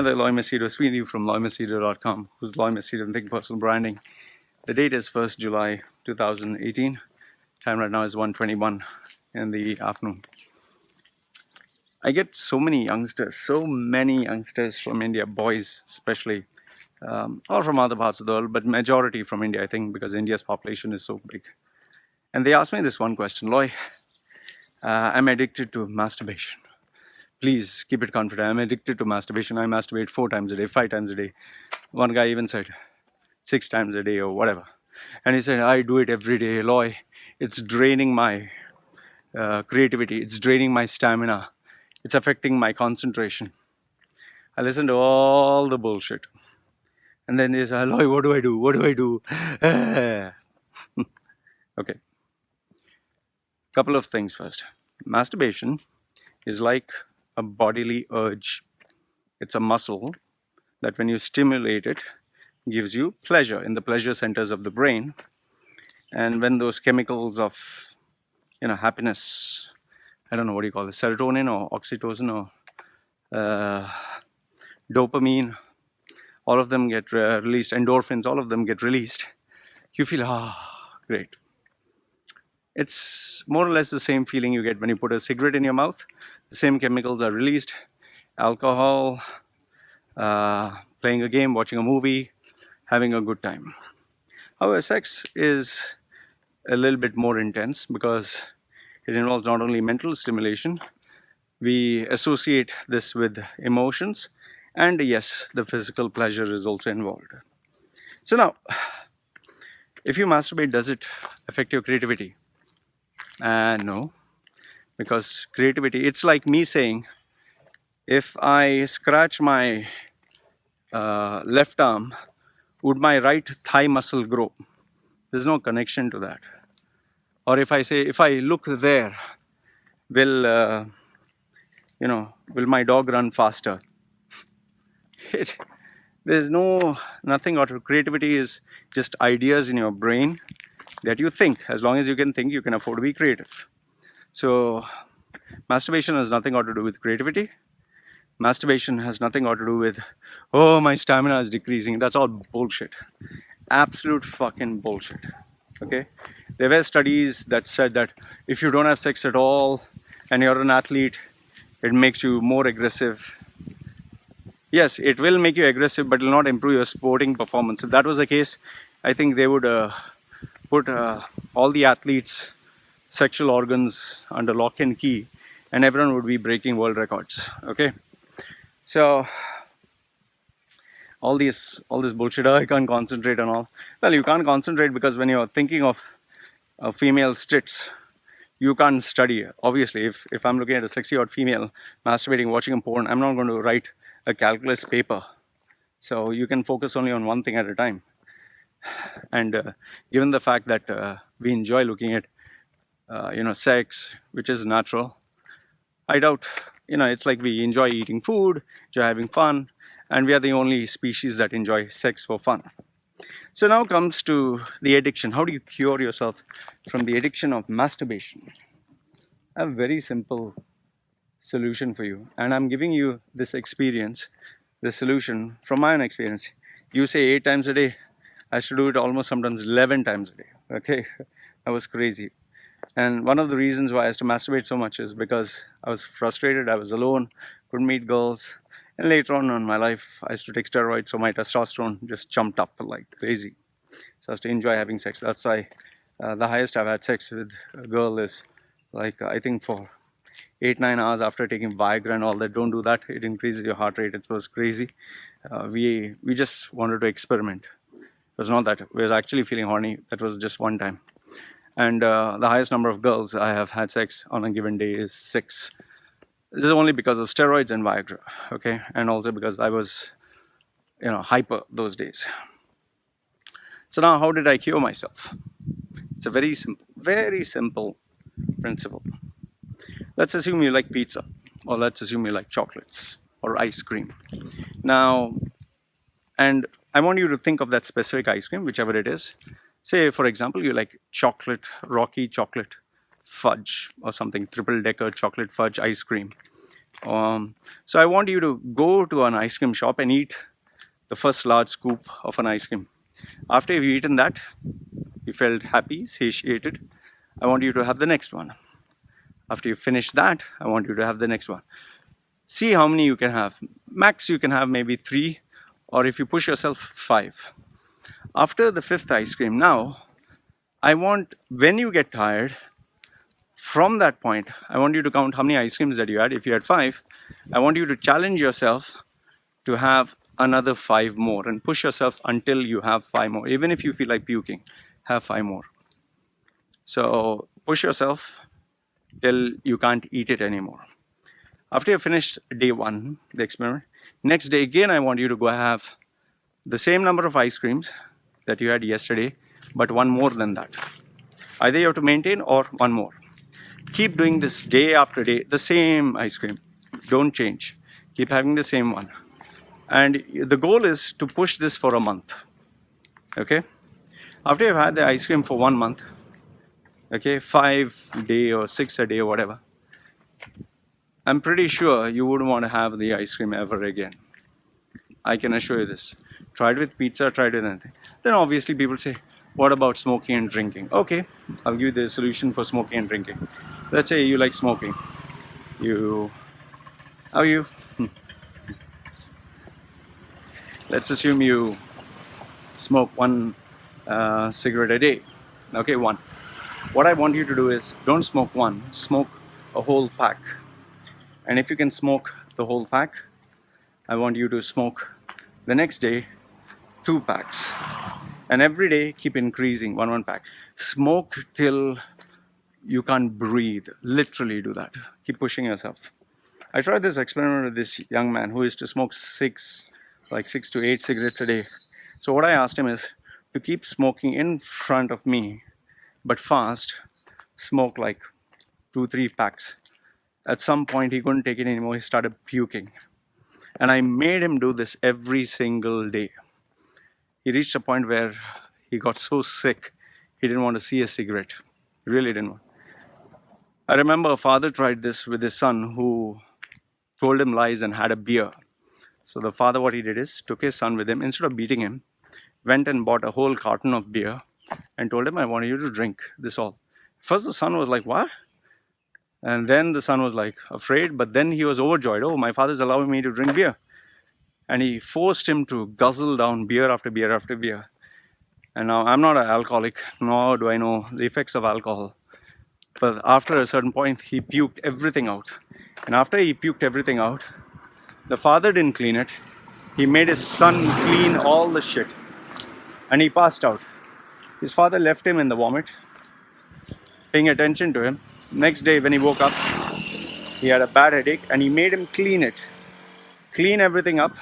Hi there, Machedo, speaking to you from Machedo.com, who's Machedo and Think Personal Branding. The date is 1st July 2018. Time right now is 1:21 in the afternoon. I get so many youngsters from India, boys especially, or from other parts of the world, but majority from India, I think, because India's population is so big. And they ask me this one question: Loy, I'm addicted to masturbation. Please keep it confident. I'm addicted to masturbation. I masturbate 4 times a day, 5 times a day. One guy even said 6 times a day or whatever. And he said, I do it every day. Loy, it's draining my creativity. It's draining my stamina. It's affecting my concentration. I listened to all the bullshit. And then they say, Loy, what do I do? What do I do? Okay. Couple of things first. Masturbation is like a bodily urge. It's a muscle that when you stimulate it, gives you pleasure in the pleasure centers of the brain. And when those chemicals of, happiness, I don't know what you call it, serotonin or oxytocin or dopamine, all of them get released, endorphins, all of them get released, you feel, great. It's more or less the same feeling you get when you put a cigarette in your mouth. The same chemicals are released. Alcohol, playing a game, watching a movie, having a good time. However, sex is a little bit more intense because it involves not only mental stimulation, we associate this with emotions, and yes, the physical pleasure is also involved. So now, if you masturbate, does it affect your creativity? No, because creativity, it's like me saying, if I scratch my left arm, would my right thigh muscle grow? There's no connection to that. Or if I say, if I look there, will my dog run faster? There's nothing out of creativity is just ideas in your brain that you think. As long as you can think, you can afford to be creative. So masturbation has nothing got to do with creativity. Masturbation has nothing got to do with, oh, my stamina is decreasing. That's all bullshit. Absolute fucking bullshit. Okay? There were studies that said that if you don't have sex at all and you're an athlete, it makes you more aggressive. Yes, it will make you aggressive, but it will not improve your sporting performance. If that was the case, I think they would put all the athletes' sexual organs under lock and key, and everyone would be breaking world records. Okay? So all this bullshit, I can't concentrate and all. Well, you can't concentrate because when you're thinking of female tits, you can't study. Obviously, if I'm looking at a sexy hot female masturbating, watching a porn, I'm not going to write a calculus paper. So you can focus only on one thing at a time. And given the fact that we enjoy looking at sex, which is natural, I doubt, it's like we enjoy eating food, enjoy having fun, and we are the only species that enjoy sex for fun. So now comes to the addiction. How do you cure yourself from the addiction of masturbation? I have a very simple solution for you, and I'm giving you this experience, the solution from my own experience. You say 8 times a day. I used to do it almost sometimes 11 times a day. Okay, that was crazy. And one of the reasons why I used to masturbate so much is because I was frustrated, I was alone, couldn't meet girls. And later on in my life, I used to take steroids, so my testosterone just jumped up like crazy. So I used to enjoy having sex. That's why the highest I've had sex with a girl is like, I think for 8-9 hours after taking Viagra and all that. Don't do that, it increases your heart rate. It was crazy. We just wanted to experiment. It was not that we was actually feeling horny. That was just one time. And the highest number of girls I have had sex on a given day is 6. This is only because of steroids and Viagra, okay? And also because I was, hyper those days. So now how did I cure myself? It's a very simple principle. Let's assume you like pizza, or let's assume you like chocolates or ice cream. Now, and I want you to think of that specific ice cream, whichever it is. Say, for example, you like Rocky chocolate fudge or something, triple decker chocolate fudge ice cream. So I want you to go to an ice cream shop and eat the first large scoop of an ice cream. After you've eaten that, you felt happy, satiated. I want you to have the next one. After you finish that, I want you to have the next one. See how many you can have. Max, you can have maybe 3, or if you push yourself, 5. After the 5th ice cream, now, I want, when you get tired, from that point, I want you to count how many ice creams that you had. If you had 5, I want you to challenge yourself to have another 5 more and push yourself until you have 5 more. Even if you feel like puking, have 5 more. So push yourself till you can't eat it anymore. After you finish day 1, the experiment, next day again, I want you to go have the same number of ice creams that you had yesterday, but 1 more than that. Either you have to maintain or 1 more. Keep doing this day after day, the same ice cream. Don't change. Keep having the same one. And the goal is to push this for a month. Okay? After you've had the ice cream for 1 month, okay, 5 a day or 6 a day or whatever, I'm pretty sure you wouldn't want to have the ice cream ever again. I can assure you this. Try it with pizza, try it with anything. Then obviously people say, what about smoking and drinking? Okay, I'll give you the solution for smoking and drinking. Let's say you like smoking. How are you? Let's assume you smoke 1 cigarette a day. Okay, 1. What I want you to do is don't smoke 1, smoke a whole pack. And if you can smoke the whole pack, I want you to smoke the next day 2 packs. And every day keep increasing 1 pack. Smoke till you can't breathe. Literally do that. Keep pushing yourself. I tried this experiment with this young man who used to smoke 6 to 8 cigarettes a day. So what I asked him is to keep smoking in front of me, but fast, smoke like 2-3 packs. At some point he couldn't take it anymore, he started puking. And I made him do this every single day. He reached a point where he got so sick, he didn't want to see a cigarette. He really didn't want. I remember a father tried this with his son who told him lies and had a beer. So the father, what he did is, took his son with him, instead of beating him, went and bought a whole carton of beer and told him, I want you to drink this all. First the son was like, what? And then the son was like afraid, but then he was overjoyed. Oh, my father's allowing me to drink beer. And he forced him to guzzle down beer after beer after beer. And now I'm not an alcoholic, nor do I know the effects of alcohol. But after a certain point, he puked everything out. And after he puked everything out, the father didn't clean it. He made his son clean all the shit. And he passed out. His father left him in the vomit, paying attention to him. Next day when he woke up, he had a bad headache and he made him clean it. Clean everything up.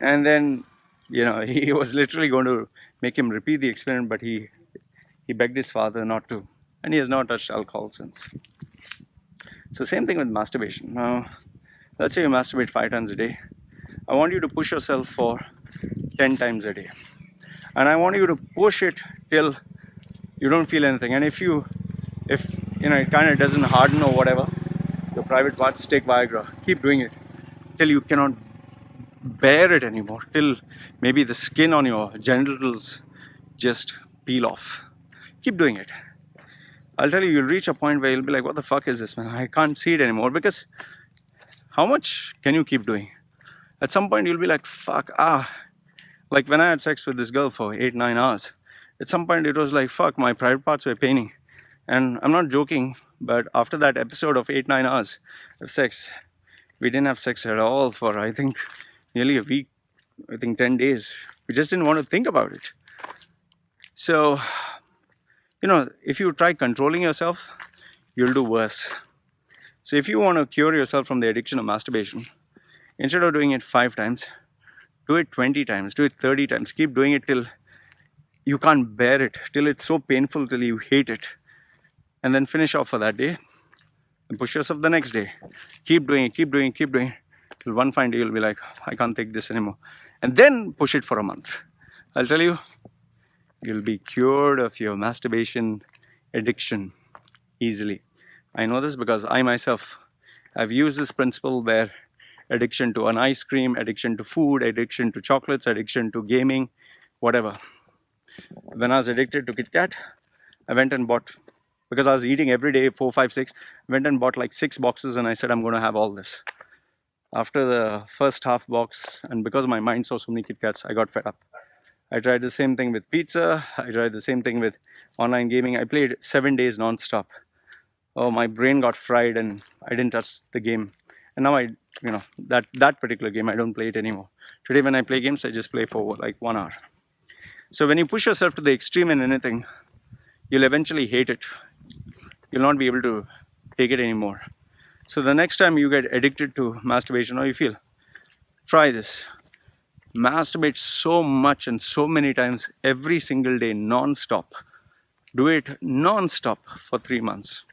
And then, he was literally going to make him repeat the experiment, but he begged his father not to. And he has not touched alcohol since. So same thing with masturbation. Now, let's say you masturbate 5 times a day. I want you to push yourself for 10 times a day. And I want you to push it till you don't feel anything. And if it kind of doesn't harden or whatever, your private parts, take Viagra. Keep doing it till you cannot bear it anymore. Till maybe the skin on your genitals just peel off. Keep doing it. I'll tell you, you'll reach a point where you'll be like, what the fuck is this, man? I can't see it anymore. Because how much can you keep doing? At some point you'll be like, fuck, like when I had sex with this girl for 8-9 hours, at some point it was like, fuck, my private parts were paining. And I'm not joking, but after that episode of 8-9 hours of sex, we didn't have sex at all for, I think, nearly a week, 10 days. We just didn't want to think about it. So, if you try controlling yourself, you'll do worse. So if you want to cure yourself from the addiction of masturbation, instead of doing it 5 times, do it 20 times, do it 30 times. Keep doing it till you can't bear it, till it's so painful, till you hate it. And then finish off for that day and push yourself the next day. Keep doing it, keep doing it, keep doing it. Till one fine day you'll be like, I can't take this anymore. And then push it for a month. I'll tell you, you'll be cured of your masturbation addiction easily. I know this because I myself I've used this principle where addiction to an ice cream, addiction to food, addiction to chocolates, addiction to gaming, whatever. When I was addicted to Kit Kat, I went and bought, because I was eating every day, 4, 5, 6, went and bought like 6 boxes and I said, I'm going to have all this. After the first half box, and because my mind saw so many Kit Kats, I got fed up. I tried the same thing with pizza. I tried the same thing with online gaming. I played 7 days non-stop. Oh, my brain got fried and I didn't touch the game. And now that particular game, I don't play it anymore. Today when I play games, I just play for like 1 hour. So when you push yourself to the extreme in anything, you'll eventually hate it. You'll not be able to take it anymore. So the next time you get addicted to masturbation, or you feel, try this. Masturbate so much and so many times every single day, non-stop. Do it non-stop for 3 months.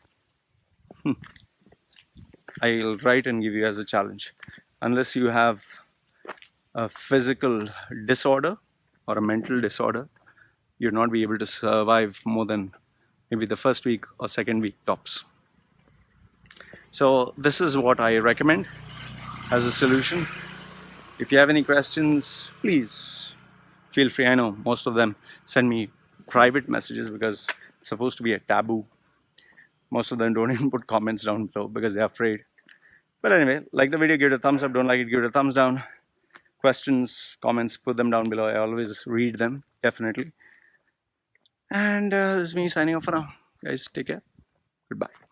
I'll write and give you as a challenge. Unless you have a physical disorder or a mental disorder, you'll not be able to survive more than maybe the first week or second week tops. So this is what I recommend as a solution. If you have any questions, please feel free. I know most of them send me private messages because it's supposed to be a taboo. Most of them don't even put comments down below because they're afraid. But anyway, like the video, give it a thumbs up. Don't like it, give it a thumbs down. Questions, comments, put them down below. I always read them, definitely. And this is me signing off for now. Guys, take care. Goodbye.